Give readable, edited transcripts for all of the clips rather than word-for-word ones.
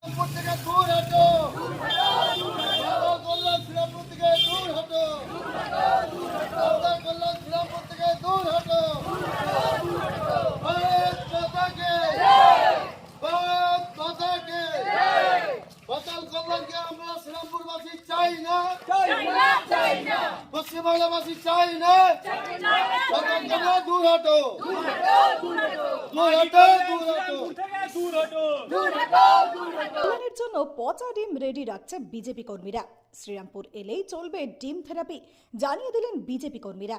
থেকে দূর হটো, শ্রীরামপুর থেকে দূর হটো, শ্রীরামপুর থেকে দূর হটো। ভারত মাতা কে, ভারত মাতা কে। বাতাল কল্যাণকে আমরা শ্রীরামপুরবাসী চাই না, পশ্চিমবাংলাবাসী চাই না। বাতাল কল্যাণ দূর হটো, দূর হটো, দূর হটো। কল্যাণের জন্য পচা ডিম রেডি রাখছে বিজেপি কর্মীরা। শ্রীরামপুর এলেই চলবে ডিম থেরাপি, জানিয়ে দিলেন বিজেপি কর্মীরা।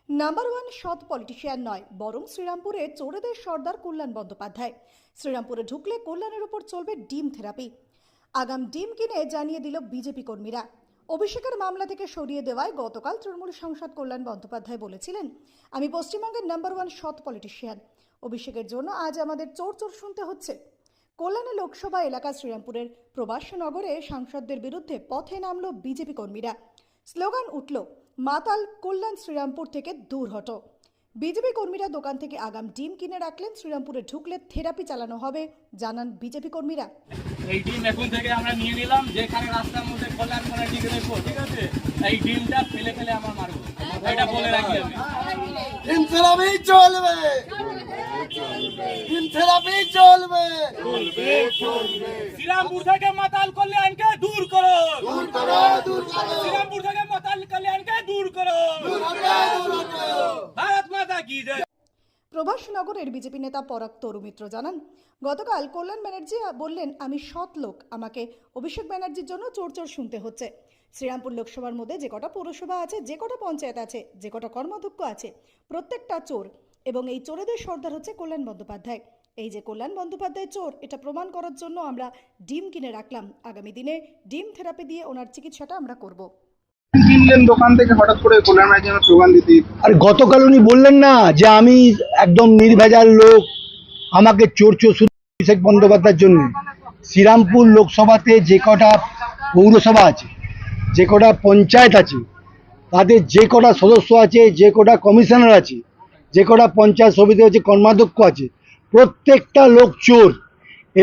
নাম্বার ওয়ান সৎ পলিটিশিয়ান নয়, বরং শ্রীরামপুরে চোরেদের সর্দার কল্যাণ বন্দ্যোপাধ্যায়। শ্রীরামপুরে ঢুকলে কল্যাণের উপর চলবে ডিম থেরাপি। আগাম ডিম কিনে জানিয়ে দিল বিজেপি কর্মীরা। অভিষেকের মামলা থেকে সরিয়ে দেওয়ায় গতকাল তৃণমূল সাংসদ কল্যাণ বন্দ্যোপাধ্যায় বলেছিলেন, আমি পশ্চিমবঙ্গের নাম্বার ওয়ান সৎ পলিটিশিয়ান। অভিষেকের জন্য আজ আমাদের চোর চোর শুনতে হচ্ছে। কল্যাণী লোকসভা এলাকা শ্রীরামপুরের প্রবাসনগরে সাংসদদের বিরুদ্ধে পথে নামল বিজেপি কর্মীরা। স্লোগান উঠল, মাতাল কল্যাণ শ্রীরামপুর থেকে দূর হটো। বিজেপি কর্মীরা দোকান থেকে আগাম ডিম কিনে রাখলেন। শ্রীরামপুরে ঢুকলে থেরাপি চালানো হবে, জানান বিজেপি কর্মীরা। এই ডিম এখন থেকে আমরা নিয়ে নিলাম, যেখানে রাস্তার মধ্যে কল্যাণ করে ডিম দেখবো, ঠিক আছে? এই ডিমটা ফেলে ফেলে আমার মারবো, এটা বলে রাখি আমি। ডিম থেরাপি চলবে, ডিম থেরাপি চলবে। শ্রীরামপুর থেকে মাতাল কল্যাণকে দূর করো, দূর করো, দূর করো। শ্রীরামপুর থেকে মাতাল কল্যাণকে দূর করো। দূর হটো, দূর হটো। ভারত মাতা কি জয়। প্রভাসনগরের বিজেপি নেতা পরাগ তরুমিত্র জানান, গতকাল কল্যাণ ব্যানার্জি বললেন, আমি সৎ লোক, আমাকে অভিষেক ব্যানার্জির জন্য চোর চোর শুনতে হচ্ছে। শ্রীরামপুর লোকসভার মধ্যে যে কটা পৌরসভা আছে, যে কটা পঞ্চায়েত আছে, যে কটা কর্মাধ্যক্ষ আছে, প্রত্যেকটা চোর, এবং এই চোরেদের সর্দার হচ্ছে কল্যাণ বন্দ্যোপাধ্যায়। এই যে কল্যাণ বন্দ্যোপাধ্যায় চোর, এটা প্রমাণ করার জন্য আমরা ডিম কিনে রাখলাম। আগামী দিনে ডিম থেরাপি দিয়ে ওনার চিকিৎসাটা আমরা করব। কিনলেন দোকান থেকে হঠাৎ করে কল্যাণ যেন স্লোগান দিতে। আর গতকাল উনি বললেন না যে আমি একদম নির্ভেজাল লোক, আমাকে চোর চোর শুধু অভিষেক বন্দ্যোপাধ্যায়ের জন্য। শ্রীরামপুর লোকসভাতে যে কটা পৌরসভা আছে, যে কটা পঞ্চায়েত আছে, তাদের যে কটা সদস্য আছে, যে কটা কমিশনার আছে, যে কটা পঞ্চায়েত সমিতি আছে, কর্মাধ্যক্ষ আছে, প্রত্যেকটা লোক চোর।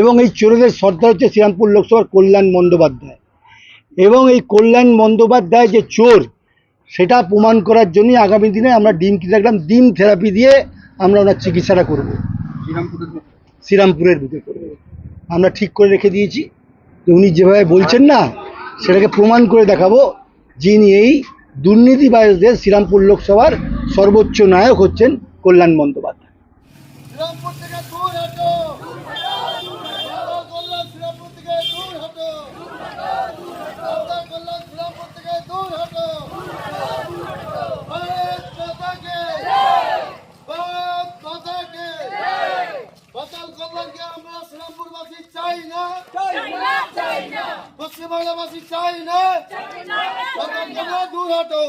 এবং এই চোরেদের সর্দার হচ্ছে শ্রীরামপুর লোকসভার কল্যাণ বন্দ্যোপাধ্যায়। এবং এই কল্যাণ বন্দ্যোপাধ্যায় যে চোর, সেটা প্রমাণ করার জন্যই আগামী দিনে আমরা ডিম কিনে রাখলাম। ডিম থেরাপি দিয়ে আমরা ওনার চিকিৎসাটা করব, শ্রীরামপুরের বুকে করব। আমরা ঠিক করে রেখে দিয়েছি যে উনি যেভাবে বলছেন না, সেটাকে প্রমাণ করে দেখাবো যিনি এই দুর্নীতিবাজদের শ্রীরামপুর লোকসভার সর্বোচ্চ নায়ক হচ্ছেন কল্যাণ বন্দ্যোপাধ্যায়। শ্রীরামপুর থেকে দূর হটো, কল্যাণ শ্রীরামপুর থেকে দূর হটো, কল্যাণ শ্রীরামপুর থেকে দূর হটো। ভারত মাতা কে, ভারত মাতা কে। বাতাল কল্যাণকে আমরা শ্রীরামপুরবাসী চাই না, পশ্চিমবাংলাবাসী চাই না। বাতাল কল্যাণ দূর হটো।